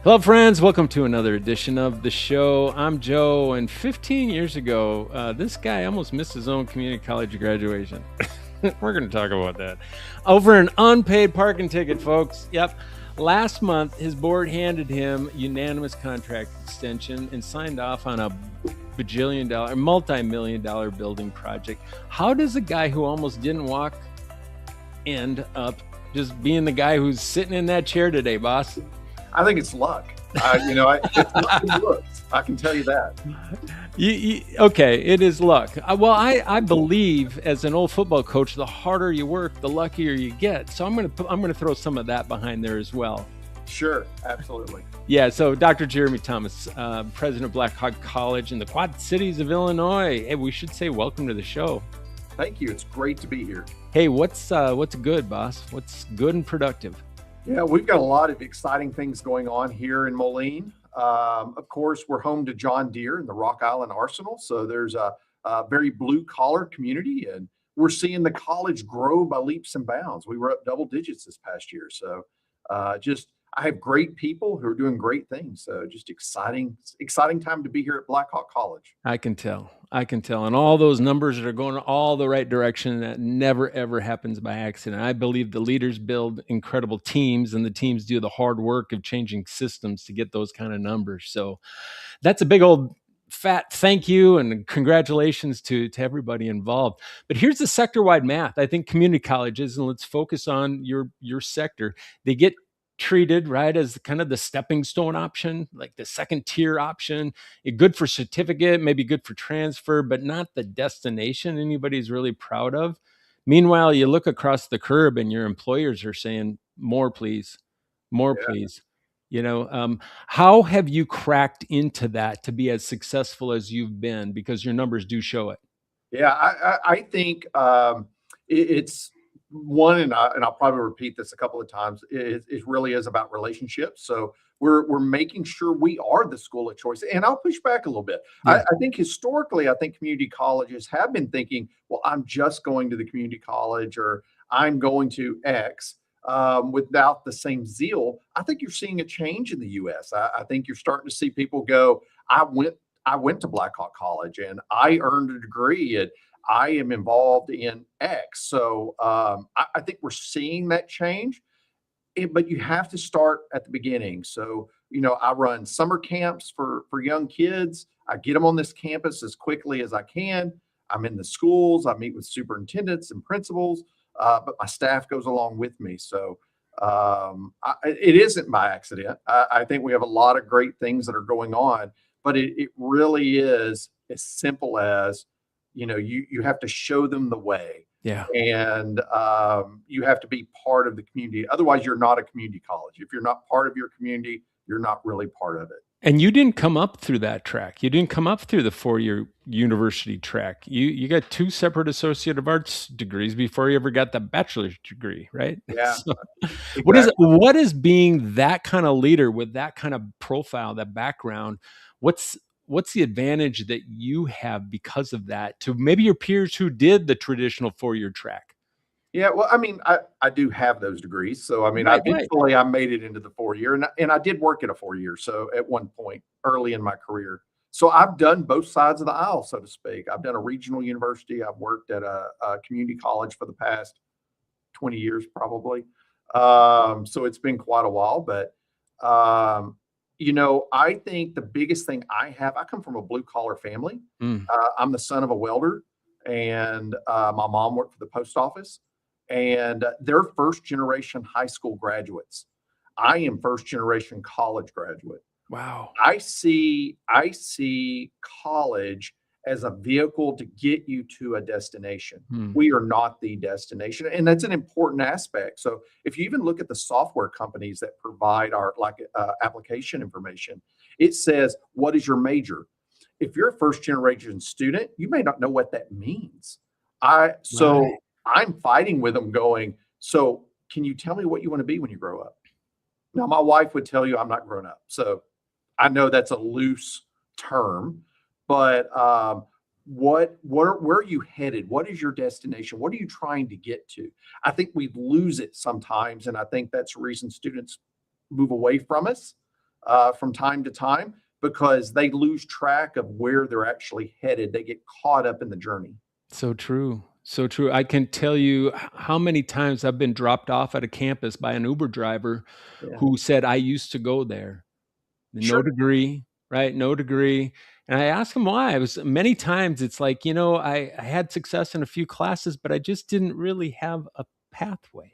Hello, friends. Welcome to another edition of the show. I'm Joe, and 15 years ago, this guy almost missed his own community college graduation. We're going to talk about that. Over an unpaid parking ticket, folks. Yep. Last month, his board handed him unanimous contract extension and signed off on a bajillion dollar, multi-million dollar building project. How does a guy who almost didn't walk end up just being the guy who's sitting in that chair today, boss? I think it's luck. It's luck and looks. I can tell you that. Okay, it is luck. I believe as an old football coach, the harder you work, the luckier you get. So I'm gonna throw some of that behind there as well. Sure, absolutely. Yeah. So Dr. Jeremy Thomas, president of Black Hawk College in the Quad Cities of Illinois. Hey, we should say welcome to the show. Thank you. It's great to be here. Hey, what's good, boss? What's good and productive? Yeah, we've got a lot of exciting things going on here in Moline. Of course, we're home to John Deere and the Rock Island Arsenal. So there's a very blue collar community, and we're seeing the college grow by leaps and bounds. We were up double digits this past year. So I have great people who are doing great things. So just exciting time to be here at Black Hawk College. I can tell. And all those numbers that are going all the right direction, that never, ever happens by accident. I believe the leaders build incredible teams, and the teams do the hard work of changing systems to get those kind of numbers. So that's a big old fat thank you and congratulations to everybody involved. But here's the sector-wide math. I think community colleges, and let's focus on your sector, they get treated right as kind of the stepping stone option, like the second tier option. Good for certificate, maybe good for transfer, but not the destination anybody's really proud of. Meanwhile, you look across the curb and your employers are saying, more please, more Yeah. please. How have you cracked into that to be as successful as you've been? Because your numbers do show it. Yeah, I think it's one, and I'll probably repeat this a couple of times. It really is about relationships. So we're making sure we are the school of choice. And I'll push back a little bit. Yeah. I think historically, I think community colleges have been thinking, well, I'm just going to the community college, or I'm going to X. Without the same zeal. I think you're seeing a change in the U.S. I think you're starting to see people go, I went to Black Hawk College and I earned a degree and I am involved in X. So I think we're seeing that change, but you have to start at the beginning. So, I run summer camps for young kids. I get them on this campus as quickly as I can. I'm in the schools. I meet with superintendents and principals, but my staff goes along with me. So it isn't by accident. I think we have a lot of great things that are going on, but it really is as simple as, you have to show them the way. Yeah. And you have to be part of the community. Otherwise, you're not a community college. If you're not part of your community, you're not really part of it. And you didn't come up through that track. You didn't come up through the 4-year university track. You got 2 separate associate of arts degrees before you ever got the bachelor's degree, right? Yeah. So, Exactly. what is being that kind of leader with that kind of profile, that background? What's the advantage that you have because of that to maybe your peers who did the traditional 4-year track? Yeah, well, I do have those degrees. So, Right. eventually I made it into the 4-year, and I did work at a 4-year. So at one point early in my career. So I've done both sides of the aisle, so to speak. I've done a regional university. I've worked at a community college for the past 20 years, probably. So it's been quite a while, but I think the biggest thing I come from a blue collar family. Mm. I'm the son of a welder, and my mom worked for the post office, and they're first generation high school graduates. I am first generation college graduate. Wow. I see college as a vehicle to get you to a destination. Hmm. We are not the destination, and that's an important aspect. So if you even look at the software companies that provide our application information, it says, what is your major? If you're a first generation student, you may not know what that means. Right. I'm fighting with them going, so can you tell me what you want to be when you grow up? Now, my wife would tell you I'm not grown up. So I know that's a loose term, but where are you headed? What is your destination? What are you trying to get to? I think we lose it sometimes, and I think that's the reason students move away from us. from time to time because they lose track of where they're actually headed. They get caught up in the journey. So true. So true. I can tell you how many times I've been dropped off at a campus by an Uber driver Yeah. who said, I used to go there. No Sure. degree, right? No degree. And I asked him why. I was many times it's like, I had success in a few classes, but I just didn't really have a pathway.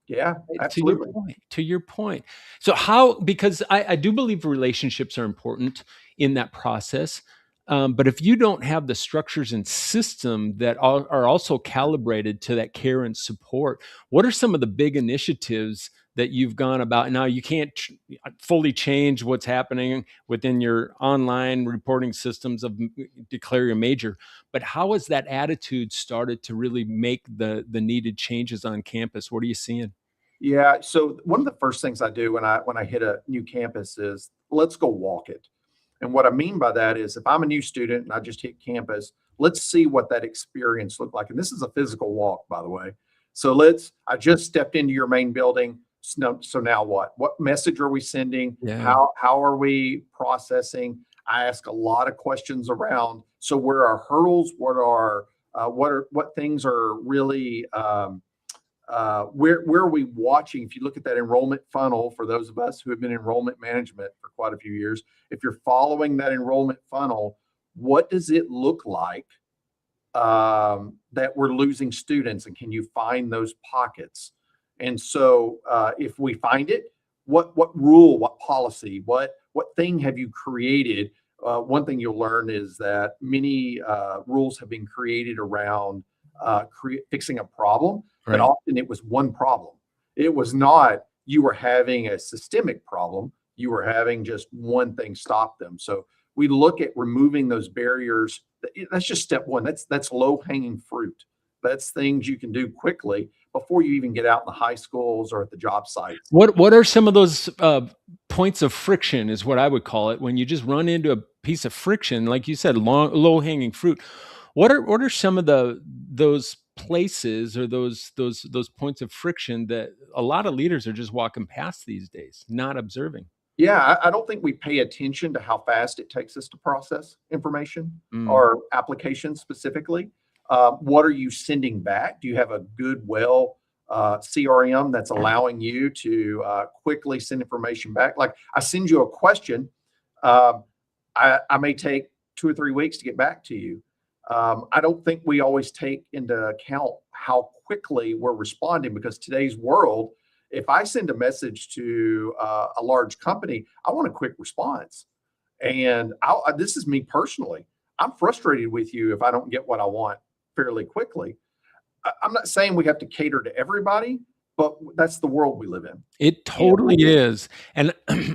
Yeah, Right, to your absolutely. point, to your point. So how because I do believe relationships are important in that process, but if you don't have the structures and system that are also calibrated to that care and support, what are some of the big initiatives that you've gone about? Now, you can't fully change what's happening within your online reporting systems of declare a major, but how has that attitude started to really make the needed changes on campus? What are you seeing? Yeah, so one of the first things I do when I hit a new campus is let's go walk it. And what I mean by that is if I'm a new student and I just hit campus, let's see what that experience looked like. And this is a physical walk, by the way. So I just stepped into your main building. So now what? What message are we sending? Yeah. How are we processing? I ask a lot of questions around. So where are hurdles? What things are really where are we watching? If you look at that enrollment funnel, for those of us who have been in enrollment management for quite a few years, if you're following that enrollment funnel, what does it look like that we're losing students, and can you find those pockets? And so, if we find it, what rule, what policy, what thing have you created? One thing you'll learn is that many rules have been created around fixing a problem, but Right. often it was one problem. It was not you were having a systemic problem. You were having just one thing stop them. So we look at removing those barriers. That's just step one. That's low hanging fruit. That's things you can do quickly before you even get out in the high schools or at the job sites. What are some of those points of friction is what I would call it when you just run into a piece of friction, like you said, low hanging fruit. What are some of those places or those points of friction that a lot of leaders are just walking past these days, not observing? Yeah, I don't think we pay attention to how fast it takes us to process information Mm, or applications specifically. What are you sending back? Do you have a good, CRM that's allowing you to quickly send information back? Like I send you a question, um, I may take 2 or 3 weeks to get back to you. I don't think we always take into account how quickly we're responding because today's world, if I send a message to a large company, I want a quick response. And this is me personally. I'm frustrated with you if I don't get what I want fairly quickly. I'm not saying we have to cater to everybody, but that's the world we live in. it Yeah. totally is, and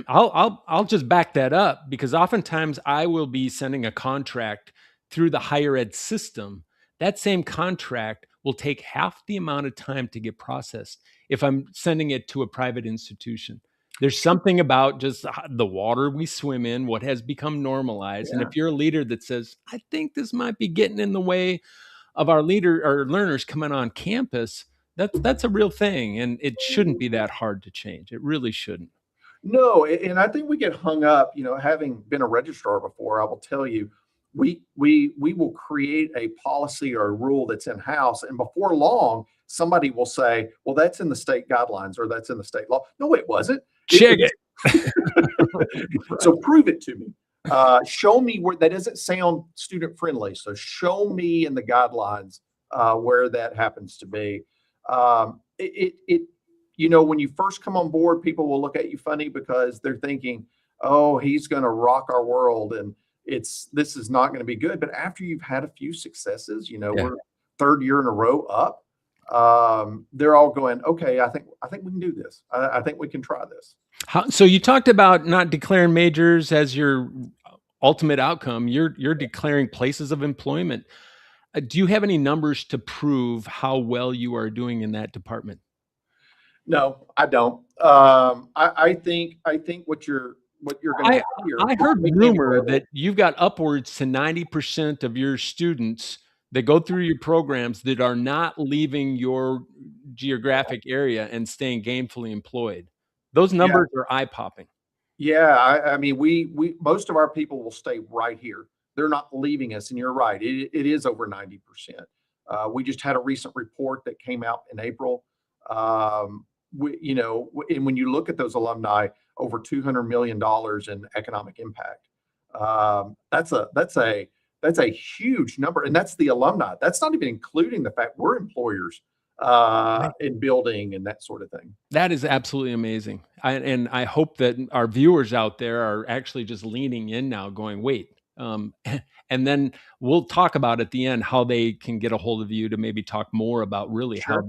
I'll just back that up because oftentimes I will be sending a contract through the higher ed system. That same contract will take half the amount of time to get processed if I'm sending it to a private institution. There's something about just the water we swim in, what has become normalized, and Yeah. if you're a leader that says, "I think this might be getting in the way of our leader or learners coming on campus," that's a real thing, and it shouldn't be that hard to change. It really shouldn't. No, and I think we get hung up, having been a registrar before, I will tell you, we will create a policy or a rule that's in house, and before long, somebody will say, "Well, that's in the state guidelines or that's in the state law." No, it wasn't. Check It's it. so Right. prove it to me. Show me where that doesn't sound student friendly. So show me in the guidelines where that happens to be. When you first come on board, people will look at you funny because they're thinking, "Oh, he's going to rock our world," and this is not going to be good. But after you've had a few successes, Yeah. we're third year in a row up. They're all going, "Okay, I think we can do this. I think we can try this." So you talked about not declaring majors as your ultimate outcome. You're declaring places of employment. Do you have any numbers to prove how well you are doing in that department? No, I don't. I think what you're going to I have here I is heard making it rumor available. that you've got upwards to 90% of your students that go through your programs that are not leaving your geographic area and staying gainfully employed. Those Yeah, numbers are eye-popping. Yeah, I mean, we most of our people will stay right here. They're not leaving us, and you're right. It is over 90%. We just had a recent report that came out in April. And when you look at those alumni, over $200 million in economic impact. That's a huge number, and that's the alumni. That's not even including the fact we're employers in building and that sort of thing. That is absolutely amazing. And I hope that our viewers out there are actually just leaning in now, going, wait. And then we'll talk about at the end how they can get a hold of you to maybe talk more about really Sure.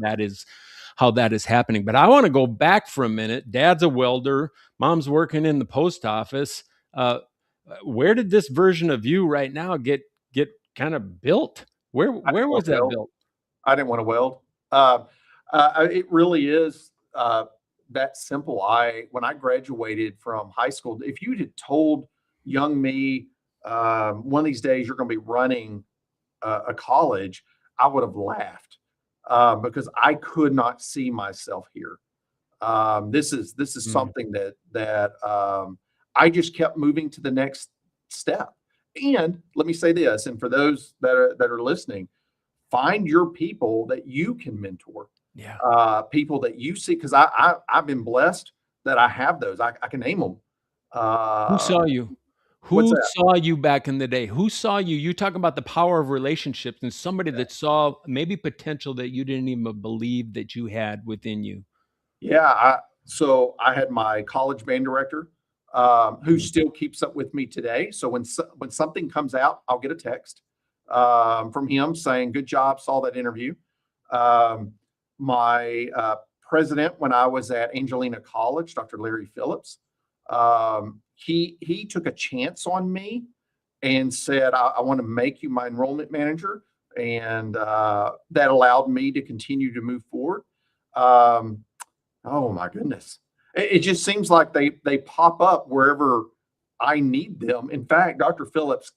how that is happening. But I want to go back for a minute. Dad's a welder, mom's working in the post office. Uh, where did this version of you right now get kind of built? I Where didn't was want to that weld. built? I didn't want to weld. It really is that simple. When I graduated from high school, if you had told young me one of these days you're going to be running a college, I would have laughed because I could not see myself here. This is something that I just kept moving to the next step. And let me say this, and for those that are listening, find your people that you can mentor, Yeah. people that you see, because I've been blessed that I have those. I can name them. Who Uh, saw you? what's Who that? saw you back in the day? Who saw you? You talk about the power of relationships and somebody that saw maybe potential that you didn't even believe that you had within you. Yeah, so I had my college band director, who Mm. still keeps up with me today. So when something comes out, I'll get a text from him saying, "Good job, saw that interview." Um, my president, when I was at Angelina College, Dr. Larry Phillips, he took a chance on me and said, "I want to make you my enrollment manager," and that allowed me to continue to move forward. Um, Oh my goodness. It just seems like they pop up wherever I need them. In fact, Dr. Phillips,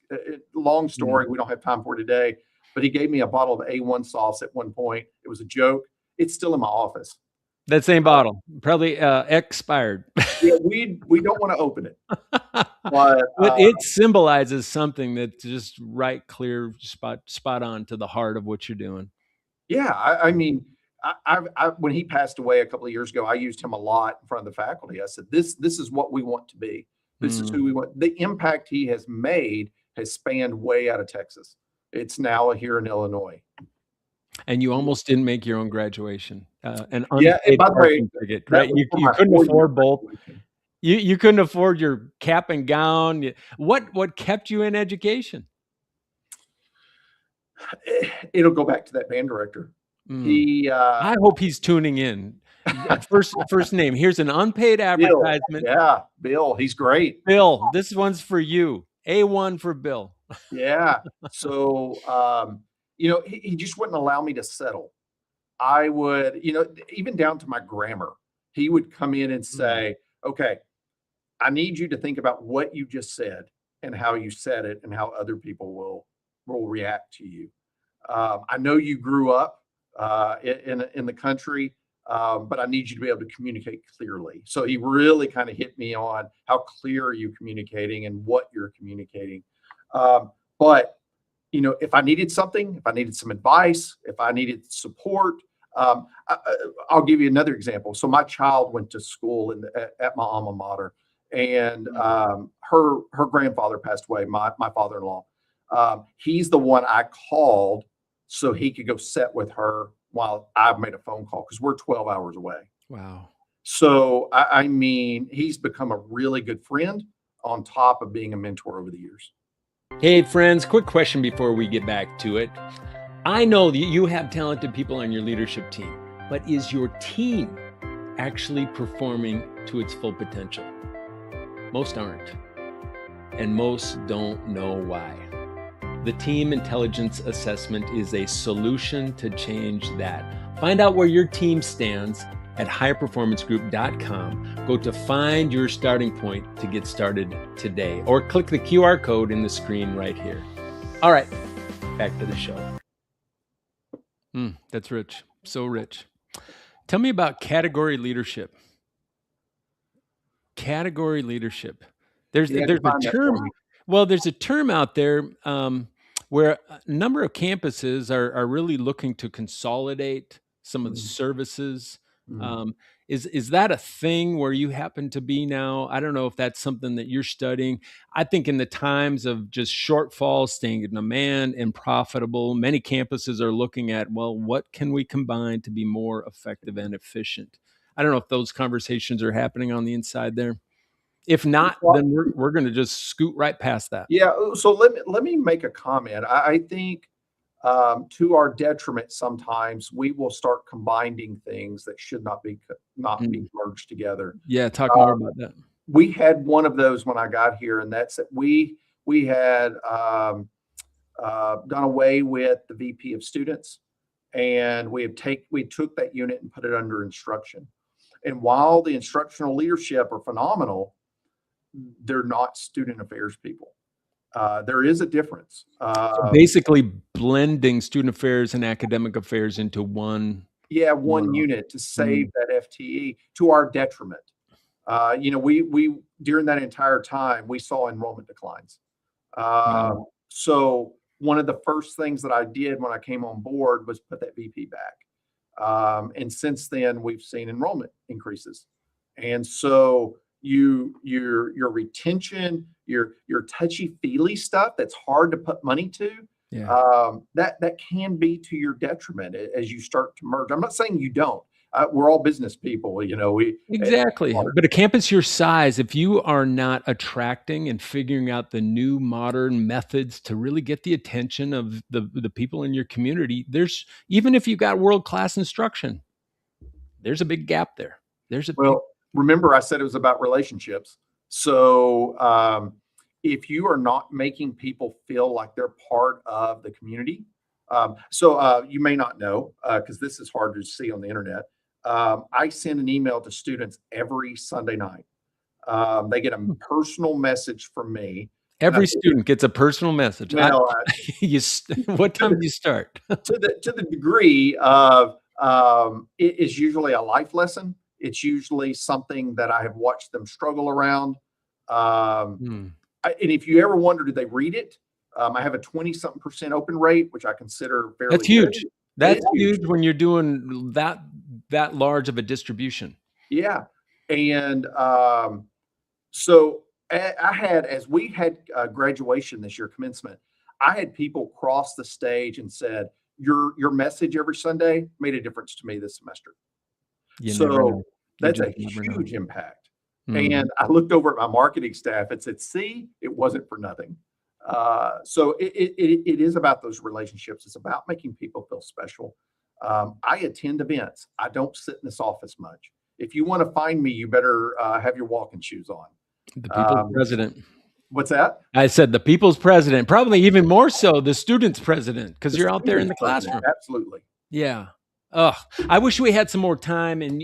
long Mm. story, we don't have time for today, but he gave me a bottle of A1 sauce at one point. It was a joke. It's still in my office. That same bottle, probably expired. Yeah, we don't want to open it, but But it symbolizes something that's just right, clear, spot on to the heart of what you're doing. yeah, I mean, when he passed away a couple of years ago, I used him a lot in front of the faculty. I said, "This is what we want to be. This is Mm. who we want." The impact he has made has spanned way out of Texas. It's now here in Illinois. And you almost didn't make your own graduation, an Yeah, and unpaid by the way, parking ticket, that right? was for You my couldn't 4-year afford both. graduation. You couldn't afford your cap and gown. What kept you in education? It'll go back to that band director. Mm. He, I hope he's tuning in. First name. Here's an unpaid Bill, advertisement. yeah, Bill, he's great. Bill, this one's for you. A1 for Bill. Yeah. So, he just wouldn't allow me to settle. I would, even down to my grammar, he would come in and Mm. say, "Okay, I need you to think about what you just said and how you said it and how other people will react to you. I know you grew up in the country, but I need you to be able to communicate clearly." So he really kind of hit me on how clear are you communicating and what you're communicating. But if I needed something, if I needed some advice, if I needed support, I'll give you another example. So my child went to school at my alma mater, and Mm. her grandfather passed away. My father-in-law. He's the one I called so he could go sit with her while I made a phone call because we're 12 hours away. Wow. So I mean, he's become a really good friend on top of being a mentor over the years. Hey, friends, quick question before we get back to it. I know that you have talented people on your leadership team, but is your team actually performing to its full potential? Most aren't, and most don't know why. The Team Intelligence Assessment is a solution to change that. Find out where your team stands at higherperformancegroup.com. Go to find your starting point to get started today, or click the QR code in the screen right here. All right, back to the show. That's rich. So rich. Tell me about category leadership. Category leadership. There's Yeah, there's a define that for term. me. Well, there's a term out there where a number of campuses are really looking to consolidate some of the Mm, services. mm. Um, is that a thing where you happen to be now? I don't know if that's something that you're studying. I think in the times of just shortfalls, staying in demand and profitable, many campuses are looking at, well, what can we combine to be more effective and efficient? I don't know if those conversations are happening on the inside there. If not, Well, then we're gonna just scoot right past that. yeah, so let me make a comment. I think, to our detriment, sometimes we will start combining things that should not be Mm. merged together. Yeah, talk more Uh, about that. we had one of those when I got here, and that's that we had, done away with the VP of students, and we took that unit and put it under instruction. And while the instructional leadership are phenomenal, they're not student affairs people. There is a difference. So basically blending student affairs and academic affairs into Yeah, one one office. unit to save Mm, that FTE to our detriment. We during that entire time we saw enrollment declines. wow. So one of the first things that I did when I came on board was put that VP back. And since then, we've seen enrollment increases. And so your retention, your touchy feely stuff that's hard to put money to, Yeah. that can be to your detriment as you start to merge. I'm not saying you don't. We're all business people, it's Exactly. hard. But a campus your size, if you are not attracting and figuring out the new modern methods to really get the attention of the people in your community, there's even if you got world-class instruction, there's a big gap there. There's a big Well, remember I said it was about relationships. So, if you are not making people feel like they're part of the community, you may not know, because this is hard to see on the internet. I send an email to students every Sunday night. They get a personal message from me, and I every think student gets a personal message. well, What to time the do you start? to the degree of, it is usually a life lesson. It's usually something that I have watched them struggle around. Um, Hmm. and if you ever wonder, do they read it? I have a 20 something percent open rate, which I consider That's fairly good. huge. It That's is huge. huge when you're doing that large of a distribution. Yeah. And so as we had graduation this year, commencement, I had people cross the stage and said, your message every Sunday made a difference to me this semester. You never So know. You that's just a never know. huge impact. Mhm. And I looked over at my marketing staff and said, see, it wasn't for nothing. So it is about those relationships. It's about making people feel special. I attend events. I don't sit in this office much. If you want to find me, you better have your walking shoes on. The people's Um, president. what's that? I said the people's president, probably even more so the student's president, because The you're out there in student's the president. classroom. Absolutely. Yeah. Ugh, I wish we had some more time and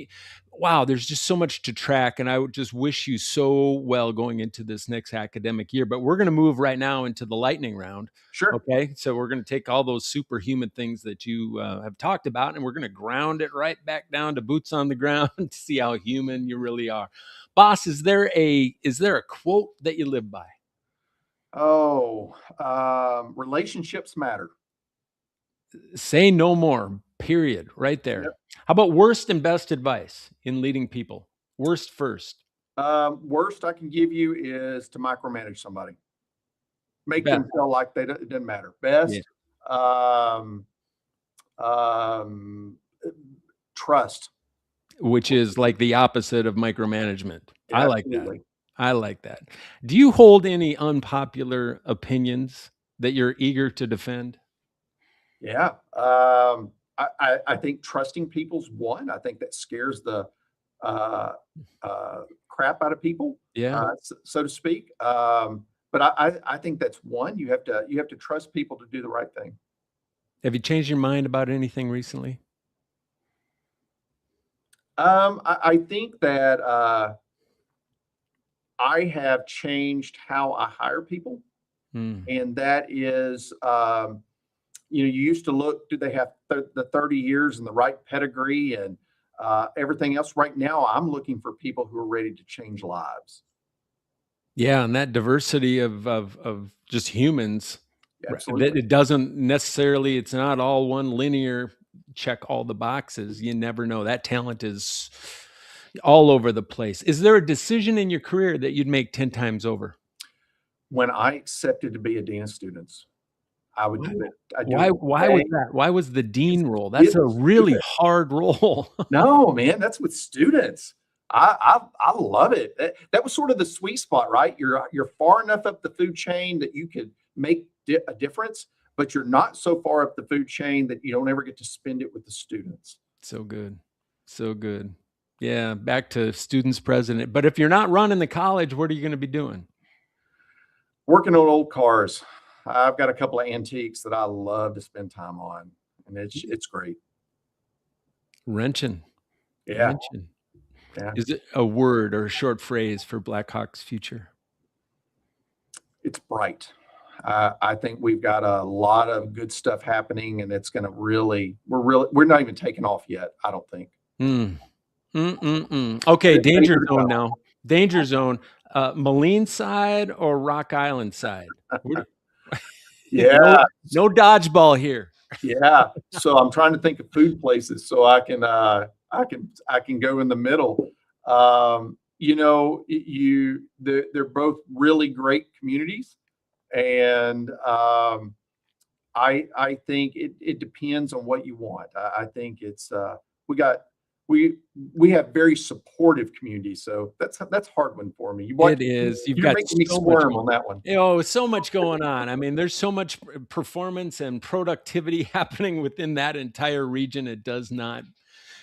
wow, there's just so much to track and I would just wish you so well going into this next academic year, but we're going to move right now into the lightning round. Sure. Okay? So we're going to take all those superhuman things that you have talked about and we're going to ground it right back down to boots on the ground to see how human you really are. Boss, is there a quote that you live by? Oh, relationships matter. Say no more. Period. Right there. Yep. How about worst and best advice in leading people? Worst first. Worst I can give you is to micromanage somebody. Make Best. them feel like it doesn't matter. Yeah. Best, um, um, trust. Which is like the opposite of micromanagement. I like that. Absolutely. I like that. Do you hold any unpopular opinions that you're eager to defend? Yeah. I think trusting people's one. I think that scares the uh, crap out of people, Yeah. so to speak. But I think that's one. You have to trust people to do the right thing. Have you changed your mind about anything recently? I think that I have changed how I hire people, Mm. and that is, you used to look, do they have the 30 years and the right pedigree? And Everything else right now, I'm looking for people who are ready to change lives. Yeah, and that diversity of just humans, that Absolutely. it doesn't necessarily, it's not all one linear check all the boxes. You never know. That talent is all over the place. Is there a decision in your career that you'd make 10 times over? When I accepted to be a dean of students, I would Why do it. I'd do why it why was today. that? Why was the It's dean role? That's it's a with really students. hard role. No, man, that's with students. I love it. That was sort of the sweet spot, right? You're far enough up the food chain that you could make a difference, but you're not so far up the food chain that you don't ever get to spend it with the students. So good. So good. Yeah, back to students president. But if you're not running the college, what are you gonna be doing? Working on old cars. I've got a couple of antiques that I love to spend time on, and it's great. Wrenching. Yeah, Wrenching. yeah. Is it a word or a short phrase for Blackhawks' future? It's bright. I think we've got a lot of good stuff happening, and it's gonna really we're not even taking off yet, I don't think. Mm. But Okay, it's danger safer to zone come. now. Danger zone. Moline side or Rock Island side? What do no Yeah, no dodgeball here. yeah. So I'm trying to think of food places so I can go in the middle. They're both really great communities, and I think it depends on what you want. I think it's we got we we have very supportive communities, so that's a hard one for me. It is. You've You're got making me so much squirm on going, that one. so much going on. I mean, there's so much performance and productivity happening within that entire region. It does not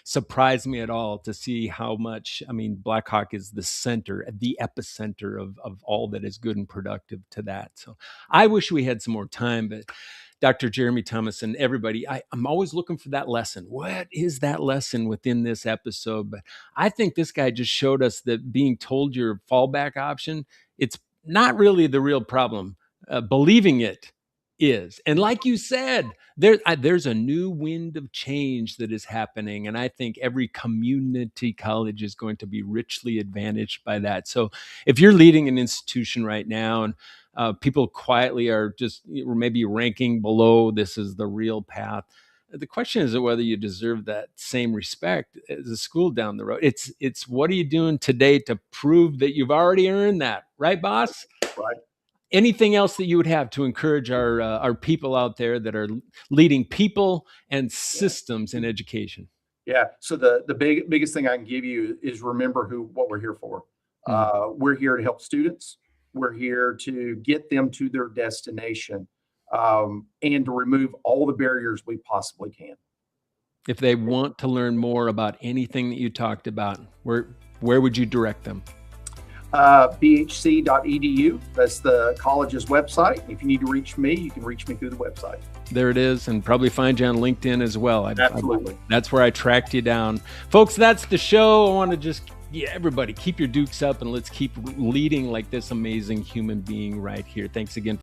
surprise me at all to see how much. I mean, Blackhawk is the center, the epicenter of all that is good and productive to that. So I wish we had some more time, but Dr. Jeremy Thomas and everybody, I'm always looking for that lesson. What is that lesson within this episode? But I think this guy just showed us that being told your fallback option, it's not really the real problem. Believing it is. And like you said, there's a new wind of change that is happening. And I think every community college is going to be richly advantaged by that. So if you're leading an institution right now and people quietly are just maybe ranking below, this is the real path. The question is whether you deserve that same respect as a school down the road. It's what are you doing today to prove that you've already earned that, right, boss? Right. Anything else that you would have to encourage our people out there that are leading people and Yeah. systems in education? Yeah. So the biggest thing I can give you is remember what we're here for. Mm. We're here to help students. We're here to get them to their destination, and to remove all the barriers we possibly can. If they want to learn more about anything that you talked about, where would you direct them? bhc.edu. That's the college's website. If you need to reach me, you can reach me through the website. There it is, and probably find you on LinkedIn as well. Absolutely. That's where I tracked you down. Folks, that's the show. I want to just, everybody, keep your dukes up and let's keep leading like this amazing human being right here. Thanks again.